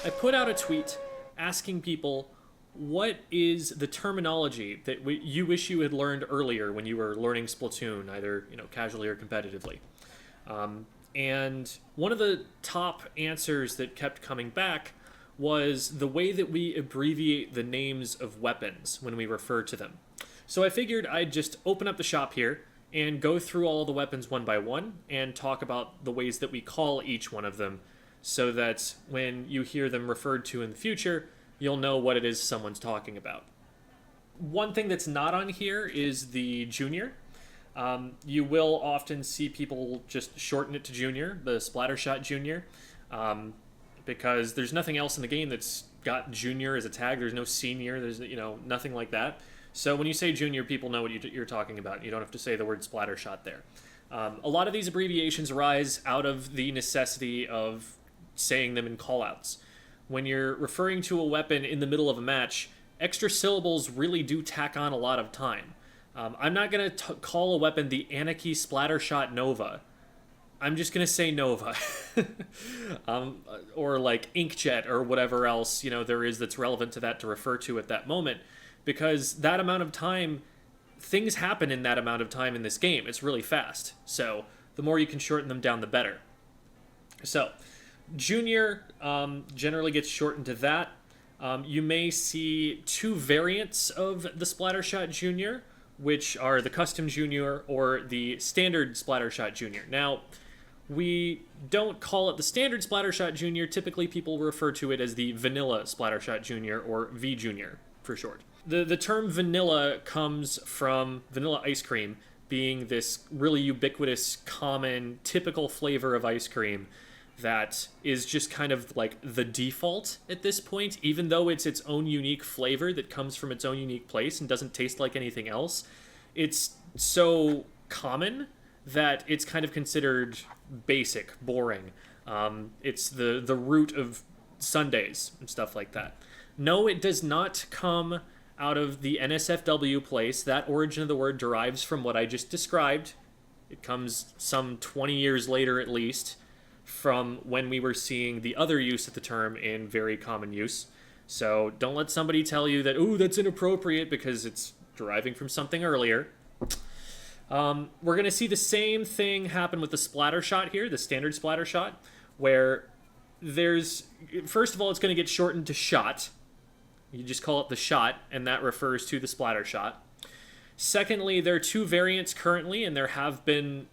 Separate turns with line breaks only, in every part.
I put out a tweet asking people what is the terminology that you wish you had learned earlier when you were learning Splatoon, either casually or competitively. And one of the top answers that kept coming back was the way that we abbreviate the names of weapons when we refer to them. So I figured I'd just open up the shop here and go through all the weapons one by one and talk about the ways that we call each one of them, so that when you hear them referred to in the future, you'll know what it is someone's talking about. One thing that's not on here is the Junior. You will often see people just shorten it to Junior, the Splattershot Junior, because there's nothing else in the game that's got Junior as a tag. There's no Senior, there's nothing like that. So when you say Junior, people know what you're talking about. You don't have to say the word Splattershot there. A lot of these abbreviations arise out of the necessity of saying them in callouts. When you're referring to a weapon in the middle of a match, extra syllables really do tack on a lot of time. I'm not going to call a weapon the Anarchy Splattershot Nova. I'm just going to say Nova. Or like Inkjet or whatever else there is that's relevant to that to refer to at that moment. Because that amount of time, things happen in that amount of time in this game. It's really fast. So the more you can shorten them down, the better. So Junior generally gets shortened to that. You may see two variants of the Splattershot Junior, which are the Custom Junior or the Standard Splattershot Junior. Now, we don't call it the Standard Splattershot Junior. Typically, people refer to it as the Vanilla Splattershot Junior, or V Junior for short. The term vanilla comes from vanilla ice cream being this really ubiquitous, common, typical flavor of ice cream that is just kind of like the default at this point, even though it's its own unique flavor that comes from its own unique place and doesn't taste like anything else. It's so common that it's kind of considered basic, boring. It's the root of sundaes and stuff like that. No, it does not come out of the NSFW place. That origin of the word derives from what I just described. It comes some 20 years later at least, from when we were seeing the other use of the term in very common use. So don't let somebody tell you that, ooh, that's inappropriate, because it's deriving from something earlier. We're going to see the same thing happen with the Splattershot here, the Standard Splattershot, where first of all, it's going to get shortened to shot. You just call it the shot, and that refers to the Splattershot. Secondly, there are two variants currently, and there have been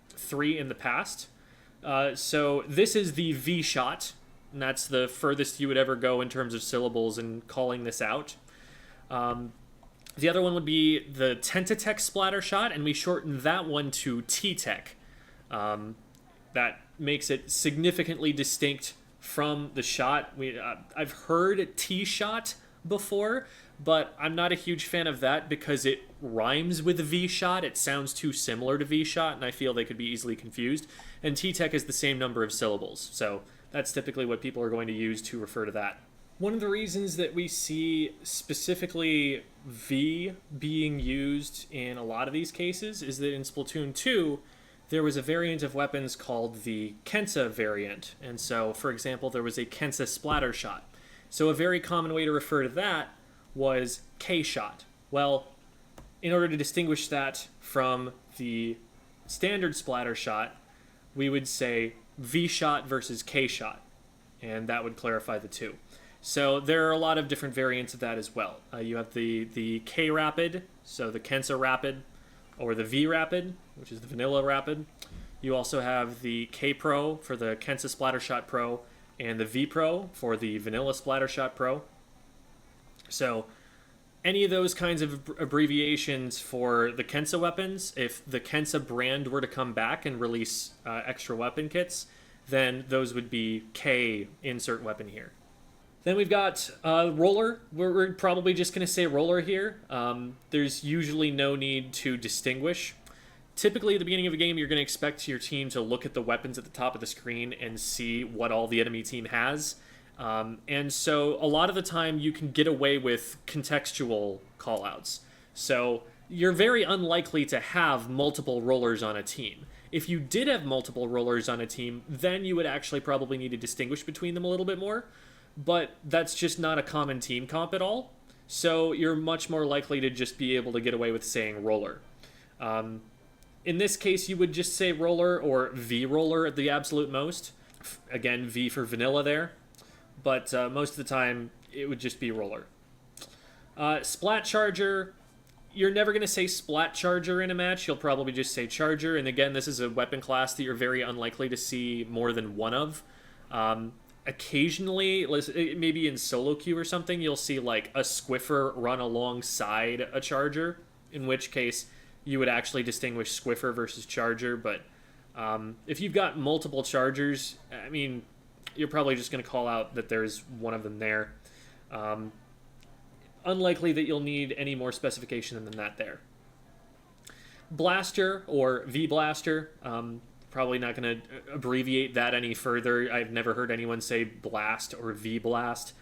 3 in the past. So this is the V-shot, and that's the furthest you would ever go in terms of syllables in calling this out. The other one would be the Tentatech Splattershot, and we shortened that one to T-Tech. That makes it significantly distinct from the shot. I've heard T-shot before, but I'm not a huge fan of that because it rhymes with V-shot. It sounds too similar to V-shot, and I feel they could be easily confused. And T-Tech is the same number of syllables, so that's typically what people are going to use to refer to that. One of the reasons that we see specifically V being used in a lot of these cases is that in Splatoon 2, there was a variant of weapons called the Kensa variant. And so, for example, there was a Kensa Splattershot. So a very common way to refer to that was K-shot. Well, in order to distinguish that from the Standard Splattershot, we would say V-shot versus K-shot, and that would clarify the two. So there are a lot of different variants of that as well. You have the K-Rapid, so the Kensa Rapid, or the V-Rapid, which is the Vanilla Rapid. You also have the K-Pro for the Kensa Splattershot Pro, and the V-Pro for the Vanilla Splattershot Pro. So any of those kinds of abbreviations for the Kensa weapons, if the Kensa brand were to come back and release extra weapon kits, then those would be K insert weapon here. Then we've got roller. We're probably just going to say roller here. There's usually no need to distinguish. Typically, at the beginning of a game, you're going to expect your team to look at the weapons at the top of the screen and see what all the enemy team has. And so a lot of the time, you can get away with contextual callouts. So you're very unlikely to have multiple rollers on a team. If you did have multiple rollers on a team, then you would actually probably need to distinguish between them a little bit more. But that's just not a common team comp at all. So you're much more likely to just be able to get away with saying roller. In this case, you would just say roller or V roller at the absolute most. Again, V for vanilla there. But most of the time, it would just be roller. Splat charger. You're never going to say splat charger in a match. You'll probably just say charger. And again, this is a weapon class that you're very unlikely to see more than one of. Occasionally, maybe in solo queue or something, you'll see like a Squiffer run alongside a charger, in which case you would actually distinguish Squiffer versus charger. But if you've got multiple chargers, I mean, you're probably just going to call out that there's one of them there. Unlikely that you'll need any more specification than that there. Blaster or V-Blaster. Probably not going to abbreviate that any further. I've never heard anyone say blast or V-Blast.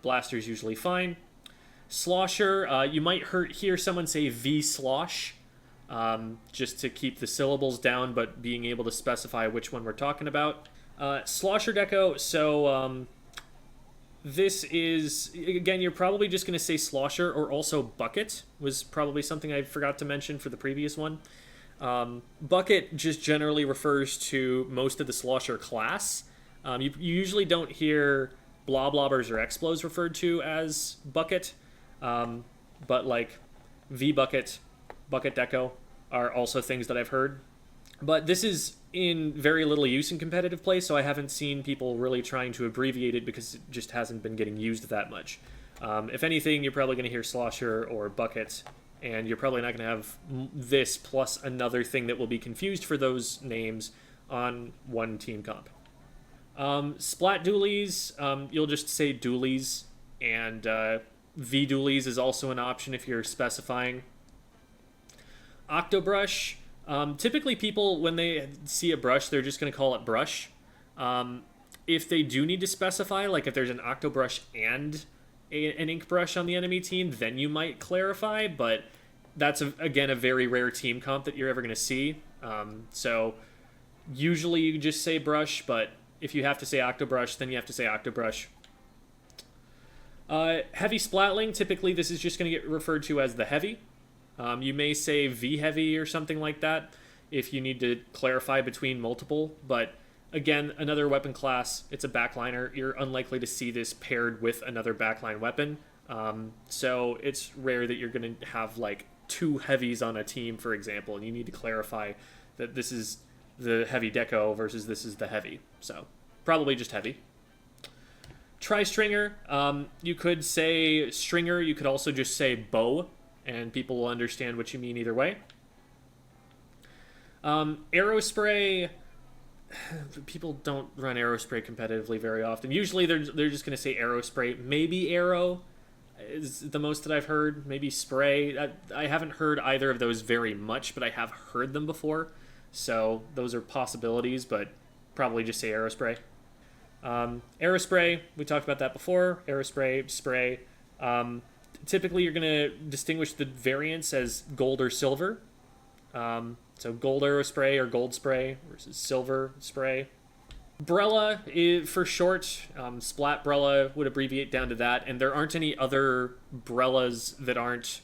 Blaster's usually fine. Slosher, you might hear someone say V-Slosh, just to keep the syllables down, but being able to specify which one we're talking about. Slosher Deco, so this is, again, you're probably just going to say slosher, or also bucket was probably something I forgot to mention for the previous one. Bucket just generally refers to most of the slosher class. You usually don't hear bloblobbers or explos referred to as bucket, but like V-Bucket, Bucket Deco are also things that I've heard. But this is in very little use in competitive play, so I haven't seen people really trying to abbreviate it because it just hasn't been getting used that much. If anything, you're probably going to hear slosher or bucket, and you're probably not going to have this plus another thing that will be confused for those names on one team comp. Splat dualies, you'll just say dualies, and V dualies is also an option if you're specifying. Octobrush, typically people, when they see a brush, they're just going to call it brush. If they do need to specify, like if there's an Octobrush and an ink brush on the enemy team, then you might clarify, but that's again a very rare team comp that you're ever going to see. So usually you just say brush, but if you have to say Octobrush, then you have to say Octobrush. Heavy splatling, typically this is just going to get referred to as the heavy. You may say V heavy or something like that if you need to clarify between multiple, but again, another weapon class, it's a backliner. You're unlikely to see this paired with another backline weapon. So it's rare that you're going to have like two heavies on a team, for example, and you need to clarify that this is the heavy deco versus this is the heavy. So probably just heavy. Tri-stringer, you could say stringer, you could also just say bow, and people will understand what you mean either way. Aerospray, people don't run Aerospray competitively very often. Usually they're just going to say Aerospray. Maybe Aero is the most that I've heard. Maybe Spray. I haven't heard either of those very much, but I have heard them before. So those are possibilities, but probably just say Aerospray. Aerospray, we talked about that before. Aerospray, spray. Typically you're going to distinguish the variants as gold or silver. So gold Aerospray or gold spray versus silver spray. Brella, for short, Splat Brella would abbreviate down to that, and there aren't any other Brellas that aren't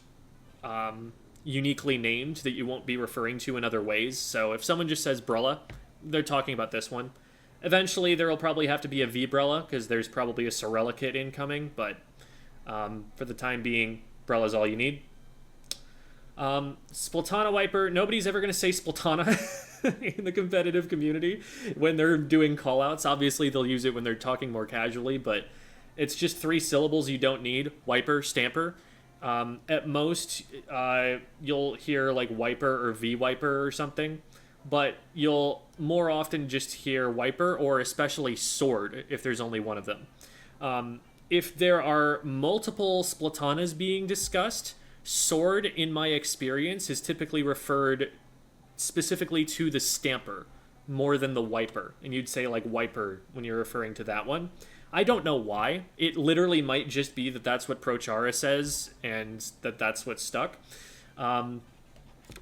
uniquely named that you won't be referring to in other ways. So if someone just says Brella, they're talking about this one. Eventually there will probably have to be a V-Brella, because there's probably a Sorella kit incoming, but for the time being, Brella's all you need. Splatana Wiper, nobody's ever going to say Splatana in the competitive community when they're doing callouts. Obviously they'll use it when they're talking more casually, but it's just 3 syllables you don't need. Wiper, Stamper. At most, you'll hear like Wiper or V-Wiper or something, but you'll more often just hear Wiper, or especially Sword if there's only one of them. If there are multiple Splatanas being discussed, Sword, in my experience, is typically referred specifically to the Stamper more than the Wiper. And you'd say, like, Wiper when you're referring to that one. I don't know why. It literally might just be that that's what Prochara says, and that's what's stuck.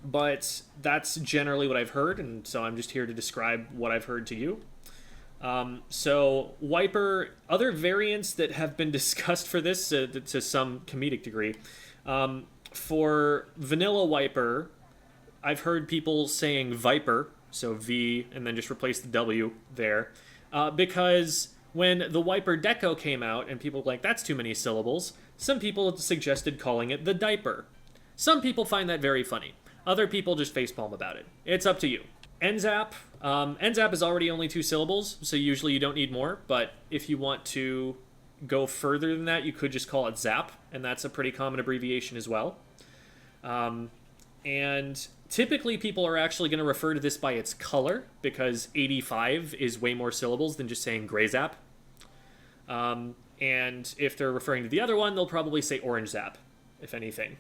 But that's generally what I've heard, and so I'm just here to describe what I've heard to you. So Wiper, other variants that have been discussed for this to some comedic degree. For vanilla Wiper, I've heard people saying Viper, so V, and then just replace the W there, because when the Wiper Deco came out and people were like, that's too many syllables, some people suggested calling it the diaper. Some people find that very funny. Other people just facepalm about it. It's up to you. NZAP. NZAP is already only 2 syllables, so usually you don't need more, but if you want to go further than that, you could just call it ZAP, and that's a pretty common abbreviation as well. And typically people are actually going to refer to this by its color, because 85 is way more syllables than just saying gray zap. And if they're referring to the other one, they'll probably say orange zap, if anything.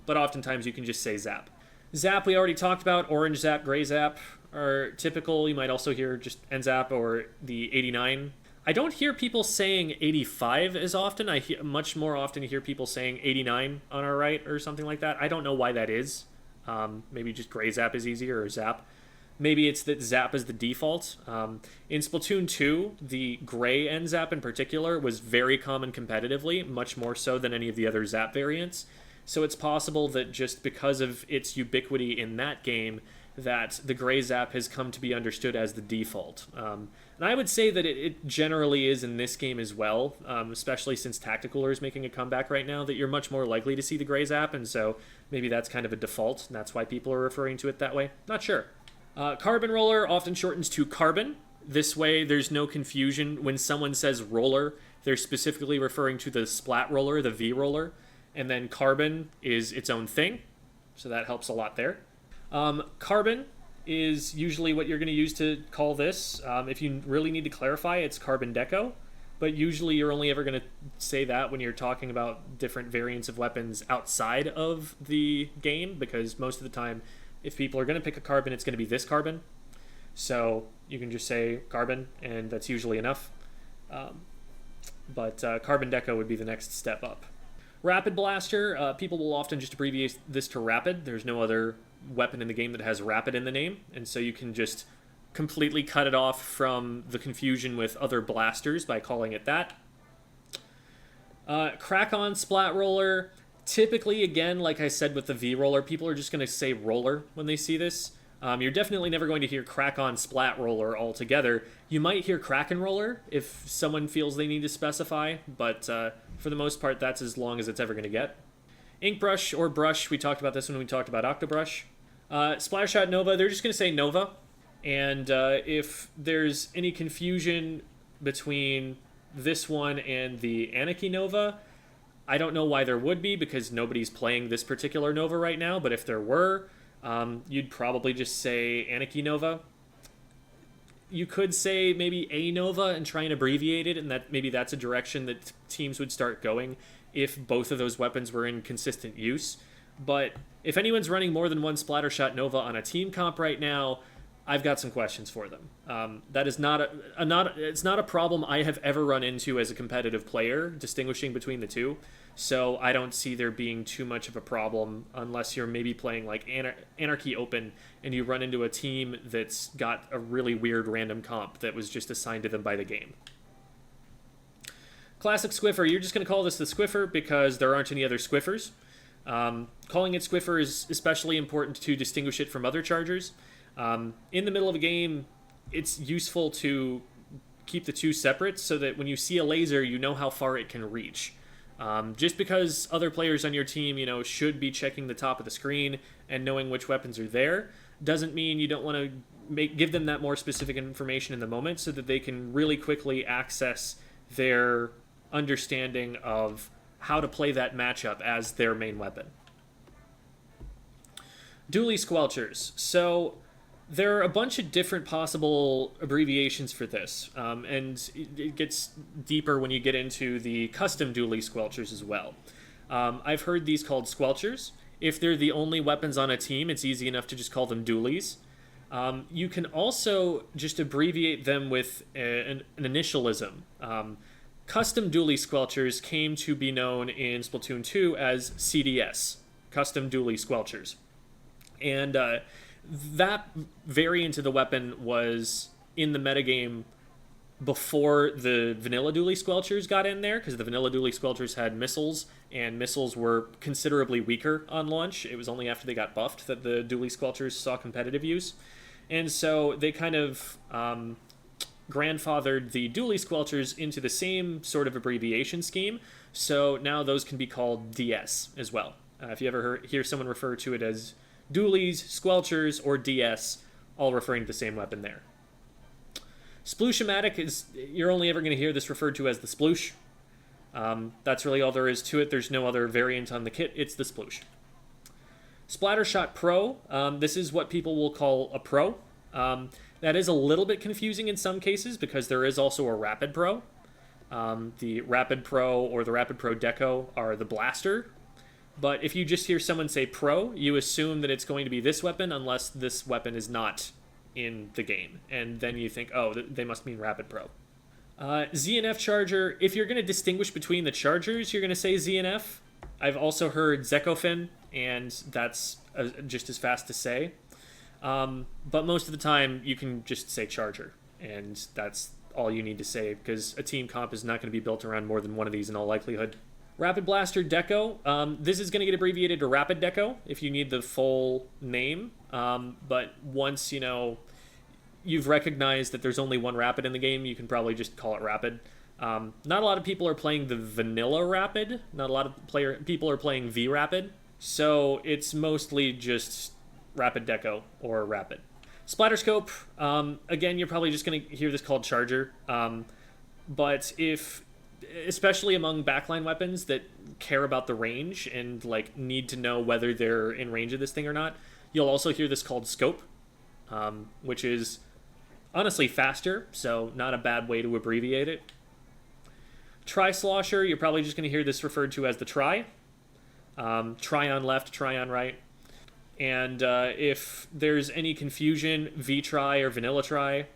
But oftentimes you can just say zap. Zap we already talked about. Orange zap, gray zap are typical. You might also hear just NZAP or the 89. I don't hear people saying 85 as often. I much more often hear people saying 89 on our right or something like that. I don't know why that is. Maybe just gray zap is easier, or zap. Maybe it's that zap is the default. In Splatoon 2, the gray NZAP in particular was very common competitively, much more so than any of the other zap variants. So it's possible that just because of its ubiquity in that game, that the gray zap has come to be understood as the default. And I would say that it generally is in this game as well, especially since Tacticooler is making a comeback right now, that you're much more likely to see the gray zap, and so maybe that's kind of a default, and that's why people are referring to it that way. Not sure. Carbon roller often shortens to carbon. This way, there's no confusion. When someone says roller, they're specifically referring to the splat roller, the V roller, and then carbon is its own thing, so that helps a lot there. Carbon is usually what you're going to use to call this. If you really need to clarify, it's carbon deco, but usually you're only ever going to say that when you're talking about different variants of weapons outside of the game, because most of the time, if people are going to pick a carbon, it's going to be this carbon. So you can just say carbon, and that's usually enough. But carbon deco would be the next step up. Rapid Blaster, people will often just abbreviate this to Rapid. There's no other weapon in the game that has Rapid in the name, and so you can just completely cut it off from the confusion with other blasters by calling it that. Crack-on Splat Roller, typically, again, like I said with the V-Roller, people are just going to say Roller when they see this. You're definitely never going to hear Crack-on Splat Roller altogether. You might hear Kraken Roller if someone feels they need to specify, but for the most part, that's as long as it's ever going to get. Ink Brush or Brush, we talked about this when we talked about Octobrush. Splattershot Nova, they're just going to say Nova. And if there's any confusion between this one and the Anarchy Nova, I don't know why there would be, because nobody's playing this particular Nova right now, but if there were, you'd probably just say Anarchy Nova. You could say maybe A Nova and try and abbreviate it, and that maybe that's a direction that teams would start going if both of those weapons were in consistent use. But if anyone's running more than one Splattershot Nova on a team comp right now, I've got some questions for them. That is it's not a problem I have ever run into as a competitive player, distinguishing between the two. So I don't see there being too much of a problem unless you're maybe playing like Anarchy Open and you run into a team that's got a really weird random comp that was just assigned to them by the game. Classic Squiffer, you're just going to call this the Squiffer because there aren't any other Squiffers. Calling it Squiffer is especially important to distinguish it from other chargers. In the middle of a game, it's useful to keep the two separate so that when you see a laser, you know how far it can reach. Just because other players on your team, should be checking the top of the screen and knowing which weapons are there, doesn't mean you don't want to give them that more specific information in the moment so that they can really quickly access their understanding of how to play that matchup as their main weapon. Dually Squelchers. So there are a bunch of different possible abbreviations for this, and it gets deeper when you get into the custom Dually Squelchers as well. I've heard these called Squelchers. If they're the only weapons on a team, it's easy enough to just call them Dualies. You can also just abbreviate them with an initialism. Custom Dually Squelchers came to be known in Splatoon 2 as CDS, Custom Dually Squelchers. And that variant of the weapon was in the metagame before the vanilla dually squelchers got in there, because the vanilla dually squelchers had missiles, and missiles were considerably weaker on launch. It was only after they got buffed that the dually squelchers saw competitive use. And so they kind of grandfathered the dually squelchers into the same sort of abbreviation scheme, so now those can be called DS as well. If you ever hear someone refer to it as dualies, squelchers, or DS, all referring to the same weapon there. Sploosh-o-matic is, you're only ever going to hear this referred to as the sploosh. That's really all there is to it. There's no other variant on the kit. It's the sploosh. Splattershot Pro. This is what people will call a pro. That is a little bit confusing in some cases because there is also a Rapid Pro. The Rapid Pro or the Rapid Pro Deco are the blaster. But if you just hear someone say Pro, you assume that it's going to be this weapon unless this weapon is not in the game. And then you think, oh, they must mean Rapid Pro. ZNF Charger, if you're going to distinguish between the chargers, you're going to say ZNF. I've also heard Zekofin, and that's just as fast to say. But most of the time, you can just say Charger, and that's all you need to say, because a team comp is not going to be built around more than one of these in all likelihood. Rapid Blaster Deco. This is going to get abbreviated to Rapid Deco if you need the full name. But once, you've recognized that there's only one Rapid in the game, you can probably just call it Rapid. Not a lot of people are playing the vanilla Rapid. Not a lot of people are playing V-Rapid. So it's mostly just Rapid Deco or Rapid. Splatterscope. Again, you're probably just going to hear this called Charger. But especially among backline weapons that care about the range and need to know whether they're in range of this thing or not, you'll also hear this called Scope, which is honestly faster, so not a bad way to abbreviate it. Tri-Slosher, you're probably just going to hear this referred to as the Tri. Try on left, try on right. And if there's any confusion, V-Tri or Vanilla Tri.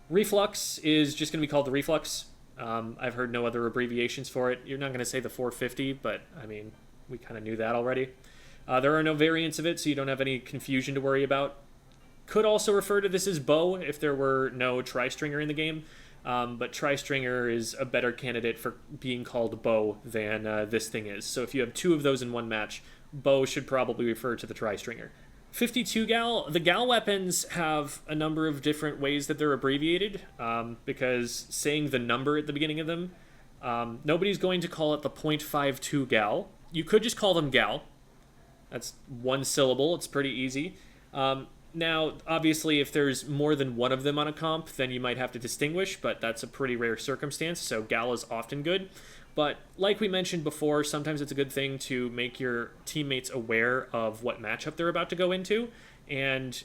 Reflux is just going to be called the Reflux. I've heard no other abbreviations for it. You're not going to say the 450, but, we kind of knew that already. There are no variants of it, so you don't have any confusion to worry about. Could also refer to this as Bow if there were no Tri-Stringer in the game, but Tri-Stringer is a better candidate for being called Bow than this thing is. So if you have two of those in one match, Bow should probably refer to the Tri-Stringer. 52 Gal, the Gal weapons have a number of different ways that they're abbreviated, because saying the number at the beginning of them, nobody's going to call it the .52 Gal. You could just call them Gal. That's one syllable. It's pretty easy. Now, obviously, if there's more than one of them on a comp, then you might have to distinguish, but that's a pretty rare circumstance, so Gal is often good. But like we mentioned before, sometimes it's a good thing to make your teammates aware of what matchup they're about to go into, and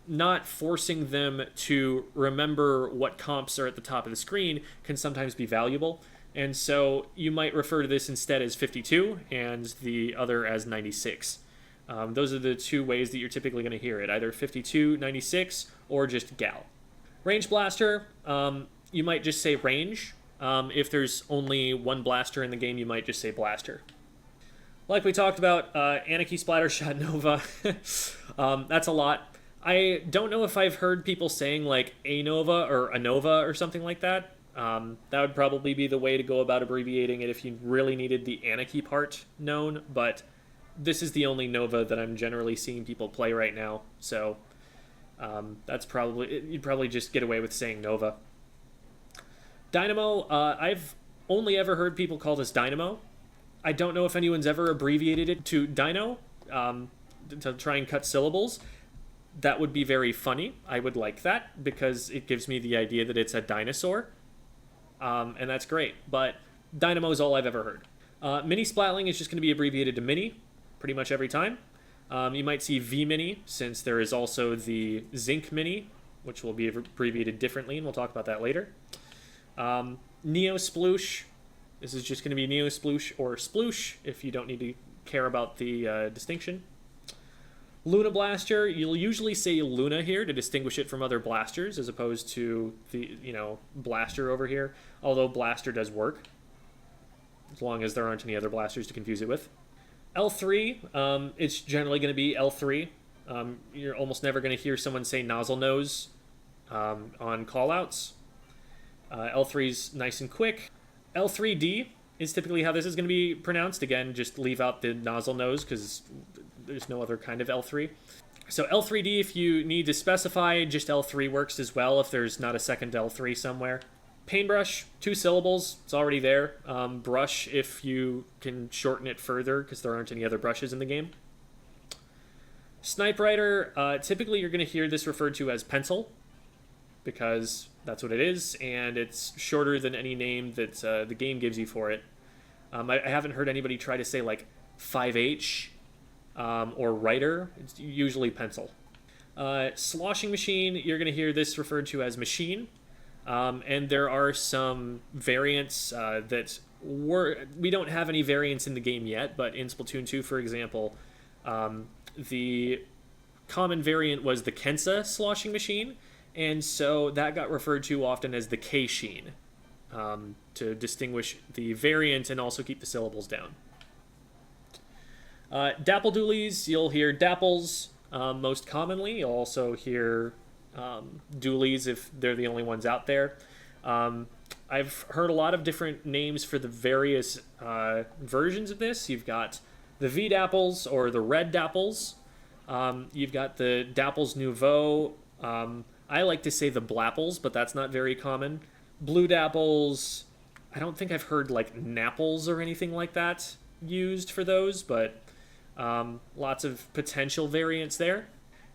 not forcing them to remember what comps are at the top of the screen can sometimes be valuable. And so you might refer to this instead as 52 and the other as 96. Those are the two ways that you're typically going to hear it, either 52, 96, or just Gal. Range Blaster, you might just say Range. If there's only one blaster in the game, you might just say Blaster. Like we talked about, Anarchy Splattershot Nova. That's a lot. I don't know if I've heard people saying a Nova or a Nova or something like that. That would probably be the way to go about abbreviating it if you really needed the Anarchy part known, but this is the only Nova that I'm generally seeing people play right now, so that's you'd probably just get away with saying Nova. Dynamo, I've only ever heard people call this Dynamo. I don't know if anyone's ever abbreviated it to Dino, to try and cut syllables. That would be very funny. I would like that, because it gives me the idea that it's a dinosaur. And that's great, but Dynamo is all I've ever heard. Mini Splatling is just going to be abbreviated to Mini, pretty much every time. You might see V-Mini, since there is also the Zinc Mini, which will be abbreviated differently, and we'll talk about that later. Neo Sploosh. This is just going to be Neo Sploosh or Sploosh if you don't need to care about the distinction. Luna Blaster, you'll usually say Luna here to distinguish it from other blasters as opposed to the, Blaster over here, although Blaster does work, as long as there aren't any other blasters to confuse it with. L3, it's generally going to be L3. You're almost never going to hear someone say nozzle nose on callouts. L3's nice and quick. L3D is typically how this is going to be pronounced. Again, just leave out the nozzle nose because there's no other kind of L3. So L3D, if you need to specify, just L3 works as well if there's not a second L3 somewhere. Paintbrush, 2 syllables, it's already there. Brush, if you can shorten it further because there aren't any other brushes in the game. Sniper, typically you're going to hear this referred to as pencil because that's what it is, and it's shorter than any name that the game gives you for it. I haven't heard anybody try to say like 5H or writer. It's usually pencil. Sloshing machine, you're going to hear this referred to as machine. And there are some variants that we don't have any variants in the game yet, but in Splatoon 2, for example, the common variant was the Kensa sloshing machine, and so that got referred to often as the K-sheen to distinguish the variant and also keep the syllables down. Dapple doolies, you'll hear dapples most commonly. You'll also hear doolies if they're the only ones out there. I've heard a lot of different names for the various versions of this. You've got the V dapples or the red dapples. You've got the dapples nouveau. I like to say the blapples, but that's not very common. Blue dapples. I don't think I've heard like napples or anything like that used for those, but lots of potential variants there.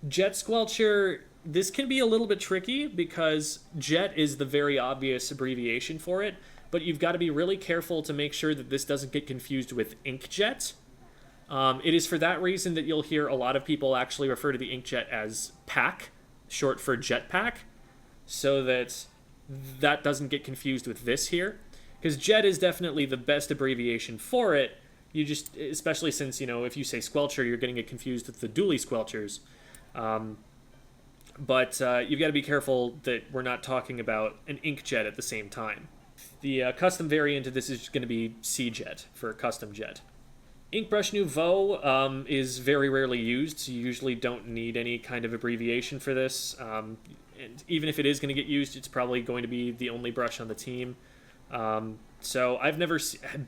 Jet squelcher. This can be a little bit tricky because jet is the very obvious abbreviation for it, but you've got to be really careful to make sure that this doesn't get confused with inkjet. It is for that reason that you'll hear a lot of people actually refer to the inkjet as pack, short for jetpack, so that that doesn't get confused with this here. Because jet is definitely the best abbreviation for it. You just, especially since, if you say squelcher, you're going to get confused with the dually squelchers. But you've got to be careful that we're not talking about an inkjet at the same time. The custom variant of this is going to be C-jet for custom jet. Inkbrush Nouveau is very rarely used, so you usually don't need any kind of abbreviation for this. And even if it is going to get used, it's probably going to be the only brush on the team. So I've never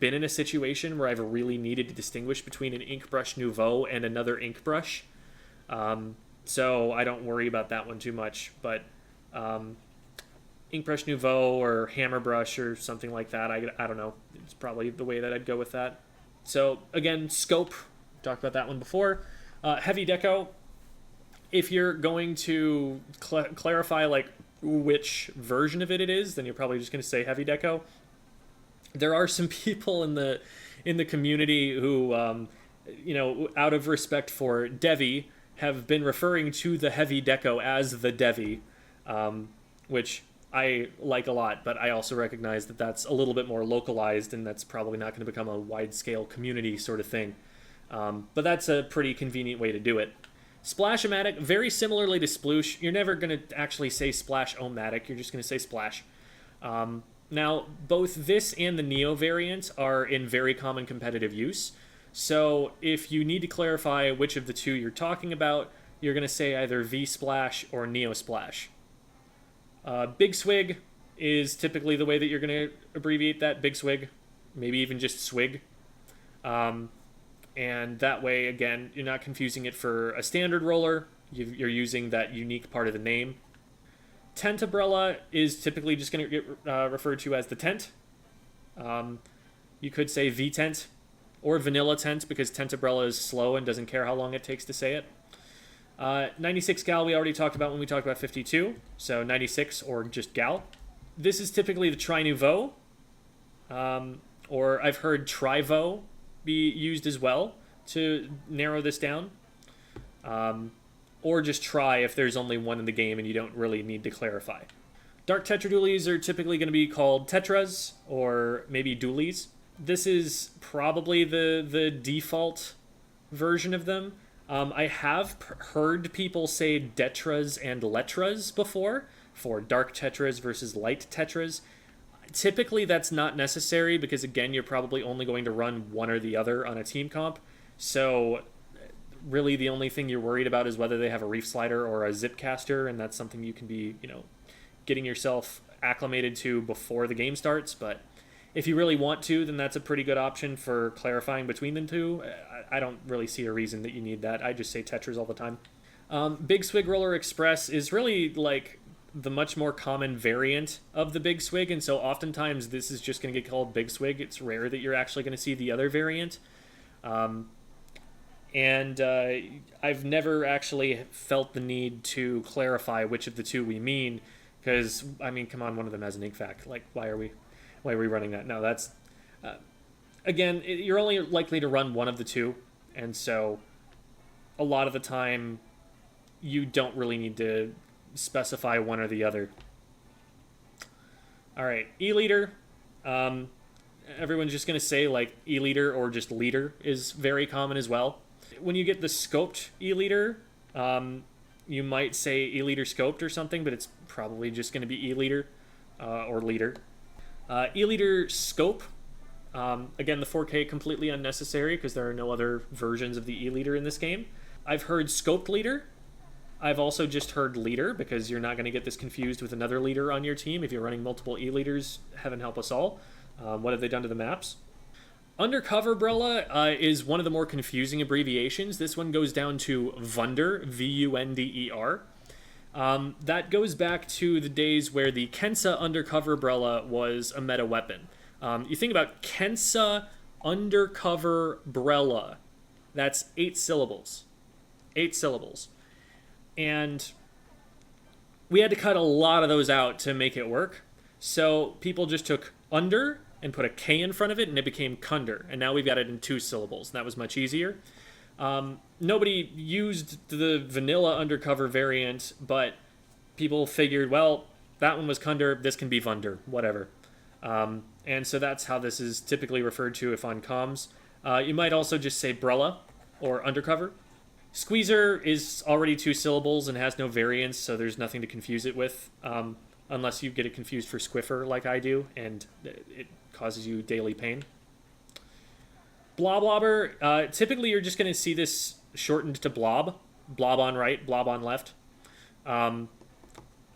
been in a situation where I've really needed to distinguish between an Inkbrush Nouveau and another ink brush. So I don't worry about that one too much. But Inkbrush Nouveau or Hammer Brush or something like that, I don't know. It's probably the way that I'd go with that. So again, scope, talked about that one before. Heavy deco, if you're going to clarify like which version of it is, then you're probably just going to say heavy deco. There are some people in the community who, out of respect for Devi, have been referring to the heavy deco as the Devi, which I like a lot, but I also recognize that that's a little bit more localized and that's probably not going to become a wide-scale community sort of thing. But that's a pretty convenient way to do it. Splash-o-matic, very similarly to sploosh, you're never going to actually say splash-o-matic, you're just going to say splash. Now, both this and the Neo variant are in very common competitive use, so if you need to clarify which of the two you're talking about, you're going to say either V-splash or Neo splash. Big swig is typically the way that you're going to abbreviate that, big swig, maybe even just swig. And that way, again, you're not confusing it for a standard roller. You're using that unique part of the name. Tent umbrella is typically just going to get referred to as the tent. You could say V-tent or vanilla tent because tent umbrella is slow and doesn't care how long it takes to say it. 96 gal we already talked about when we talked about 52, so 96 or just gal. This is typically the tri-nouveau, or I've heard trivo be used as well to narrow this down, or just try if there's only one in the game and you don't really need to clarify. Dark tetradoolies are typically going to be called tetras or maybe doolies. This is probably the default version of them. I have heard people say detras and letras before for dark tetras versus light tetras. Typically that's not necessary because, again, you're probably only going to run one or the other on a team comp. So really the only thing you're worried about is whether they have a reef slider or a zip caster, and that's something you can be, getting yourself acclimated to before the game starts. But if you really want to, then that's a pretty good option for clarifying between the two. I don't really see a reason that you need that. I just say Tetras all the time. Big Swig Roller Express is really like the much more common variant of the Big Swig, and so oftentimes this is just going to get called Big Swig. It's rare that you're actually going to see the other variant. And I've never actually felt the need to clarify which of the two we mean, because, I mean, come on, one of them has an ink vac. Like, why are we running that? No, that's... again, you're only likely to run one of the two, and so a lot of the time you don't really need to specify one or the other. All right, E-liter. Everyone's just going to say, like, E-liter or just liter is very common as well. When you get the scoped E-liter, you might say E-liter scoped or something, but it's probably just going to be E-liter or liter. E-liter scope, again, the 4K completely unnecessary because there are no other versions of the E-liter in this game. I've heard scoped liter. I've also just heard liter because you're not going to get this confused with another liter on your team if you're running multiple E-liters. Heaven help us all. What have they done to the maps? Undercover Brella is one of the more confusing abbreviations. This one goes down to Vunder, V-U-N-D-E-R. That goes back to the days where the Kensa Undercover Brella was a meta weapon. You think about Kensa Undercover Brella. That's 8 syllables. 8 syllables. And we had to cut a lot of those out to make it work. So people just took under and put a K in front of it, and it became Kunder. And now we've got it in 2 syllables, and that was much easier. Nobody used the vanilla undercover variant, but people figured, well, that one was Kunder, this can be Vunder, whatever. And so that's how this is typically referred to if on comms. You might also just say Brella or undercover. Squeezer is already 2 syllables and has no variants, so there's nothing to confuse it with, unless you get it confused for Squiffer like I do, and it causes you daily pain. Bloblobber, typically you're just going to see this shortened to blob. Blob on right, blob on left.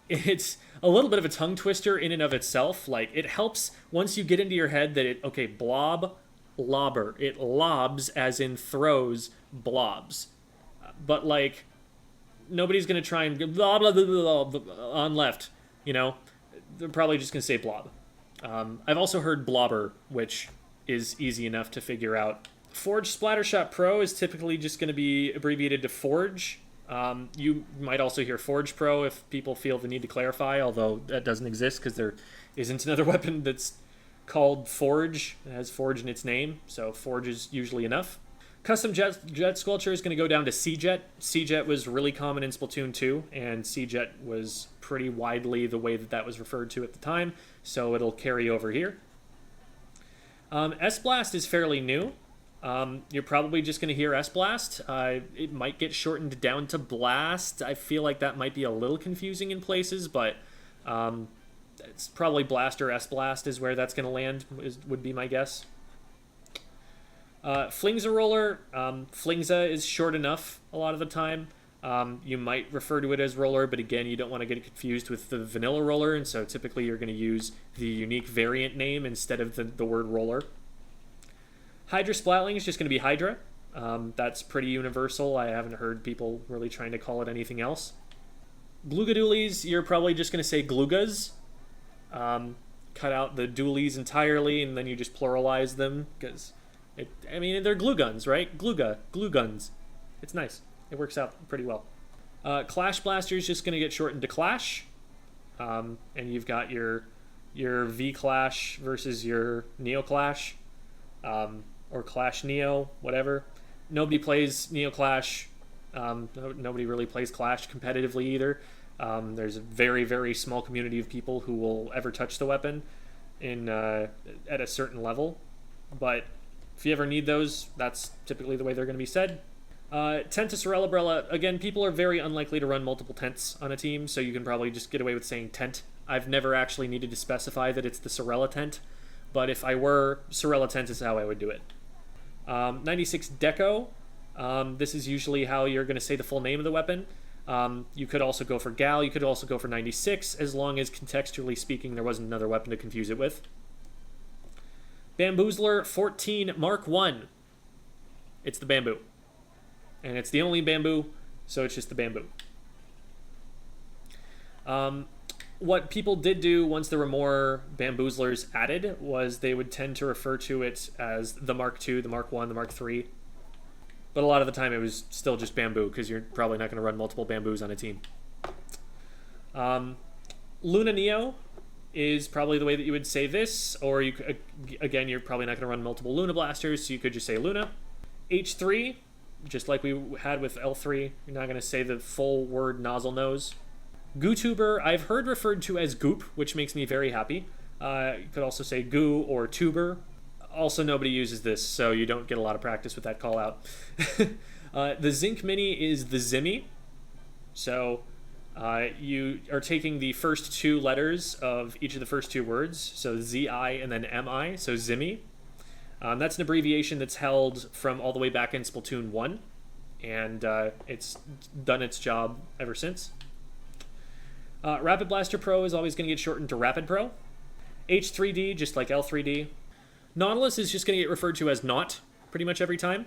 It's a little bit of a tongue twister in and of itself. Like, it helps once you get into your head that blob, lobber. It lobs as in throws blobs. But, like, nobody's going to try and blah, blah, blah, blah, blah, on left, They're probably just going to say blob. I've also heard blobber, which is easy enough to figure out. Forge Splattershot Pro is typically just going to be abbreviated to Forge. You might also hear Forge Pro if people feel the need to clarify, although that doesn't exist because there isn't another weapon that's called Forge. It has Forge in its name, so Forge is usually enough. Custom Jet Sculpture is going to go down to C-Jet. C-Jet was really common in Splatoon 2, and C-Jet was pretty widely the way that was referred to at the time, so it'll carry over here. S-Blast is fairly new. You're probably just going to hear S-Blast. It might get shortened down to Blast. I feel like that might be a little confusing in places, but it's probably Blast or S-Blast is where that's going to land, would be my guess. Flingza Roller. Flingza is short enough a lot of the time. You might refer to it as roller, but again, you don't want to get it confused with the vanilla roller, and so typically you're going to use the unique variant name instead of the word roller. Hydra Splatling is just going to be Hydra. That's pretty universal. I haven't heard people really trying to call it anything else. Glugadoolies, you're probably just going to say Glugas. Cut out the doolies entirely, and then you just pluralize them, because they're glue guns, right? Glue guns. It's nice. It works out pretty well. Clash Blaster is just going to get shortened to Clash. And you've got your V-Clash versus your Neo-Clash. Or Clash Neo, whatever. Nobody plays Neo-Clash. Nobody really plays Clash competitively either. There's a very, very small community of people who will ever touch the weapon at a certain level. But if you ever need those, that's typically the way they're going to be said. Tent to Sorella Brella, again, people are very unlikely to run multiple tents on a team, so you can probably just get away with saying tent. I've never actually needed to specify that it's the Sorella tent, but if I were, Sorella tent is how I would do it. 96 deco. This is usually how you're going to say the full name of the weapon. You could also go for gal. You could also go for 96, as long as contextually speaking there wasn't another weapon to confuse it with. Bamboozler 14 Mark 1. It's the bamboo. And it's the only bamboo, so it's just the bamboo. What people did do once there were more bamboozlers added was they would tend to refer to it as the Mark II, the Mark I, the Mark III. But a lot of the time it was still just bamboo, because you're probably not going to run multiple bamboos on a team. Luna Neo is probably the way that you would say this, or you could, again, you're probably not going to run multiple Luna blasters, so you could just say Luna. H3, just like we had with L3, you're not going to say the full word nozzle nose. GooTuber, I've heard referred to as Goop, which makes me very happy. You could also say Goo or Tuber. Also, nobody uses this, so you don't get a lot of practice with that call out. The Zinc Mini is the Zimmy. So you are taking the first two letters of each of the first two words, so Z-I and then M-I, so Zimmy. That's an abbreviation that's held from all the way back in Splatoon 1, and it's done its job ever since. Rapid Blaster Pro is always going to get shortened to Rapid Pro. H3D, just like L3D. Nautilus is just going to get referred to as Naut pretty much every time.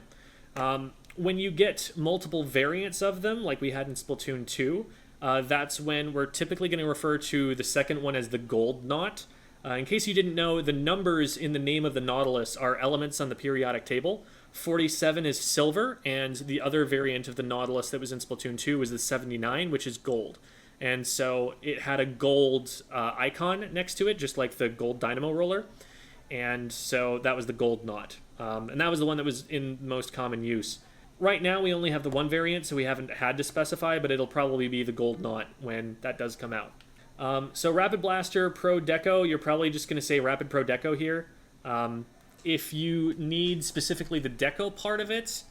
When you get multiple variants of them, like we had in Splatoon 2, that's when we're typically going to refer to the second one as the Gold Naut. In case you didn't know, the numbers in the name of the Nautilus are elements on the periodic table. 47 is silver, and the other variant of the Nautilus that was in Splatoon 2 was the 79, which is gold. And so it had a gold icon next to it, just like the gold dynamo roller. And so that was the Gold Naut. And that was the one that was in most common use. Right now we only have the one variant, so we haven't had to specify, but it'll probably be the Gold Naut when that does come out. So Rapid Blaster Pro Deco, you're probably just going to say Rapid Pro Deco here. If you need specifically the Deco part of it,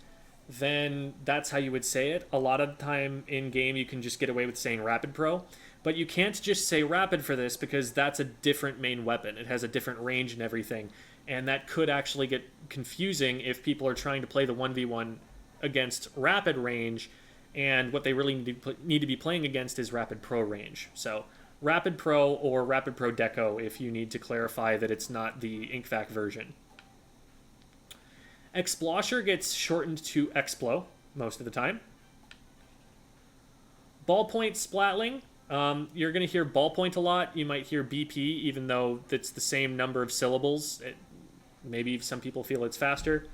then that's how you would say it. A lot of the time in-game you can just get away with saying Rapid Pro, but you can't just say Rapid for this because that's a different main weapon. It has a different range and everything, and that could actually get confusing if people are trying to play the 1v1 against Rapid range, and what they really need to be playing against is Rapid Pro range. So Rapid Pro or Rapid Pro Deco if you need to clarify that it's not the InkVac version. Explosher gets shortened to Explo most of the time. Ballpoint Splatling, you're going to hear ballpoint a lot. You might hear BP, even though it's the same number of syllables. Maybe some people feel it's faster.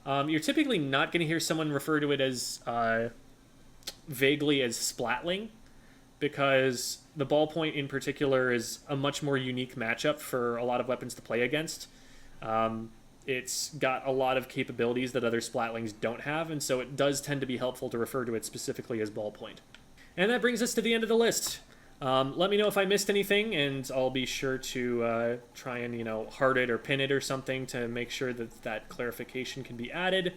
You're typically not going to hear someone refer to it as vaguely as Splatling, because the ballpoint in particular is a much more unique matchup for a lot of weapons to play against. It's got a lot of capabilities that other Splatlings don't have, and so it does tend to be helpful to refer to it specifically as ballpoint. And that brings us to the end of the list. Let me know if I missed anything, and I'll be sure to try and, heart it or pin it or something to make sure that that clarification can be added.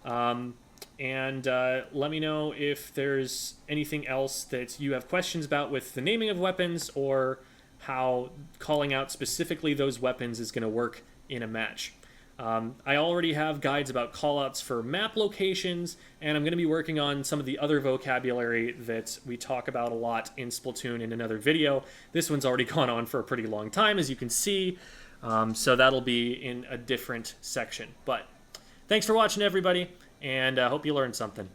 And let me know if there's anything else that you have questions about with the naming of weapons, or how calling out specifically those weapons is going to work in a match. I already have guides about callouts for map locations, and I'm going to be working on some of the other vocabulary that we talk about a lot in Splatoon in another video. This one's already gone on for a pretty long time, as you can see, so that'll be in a different section. But thanks for watching, everybody, and I hope you learned something.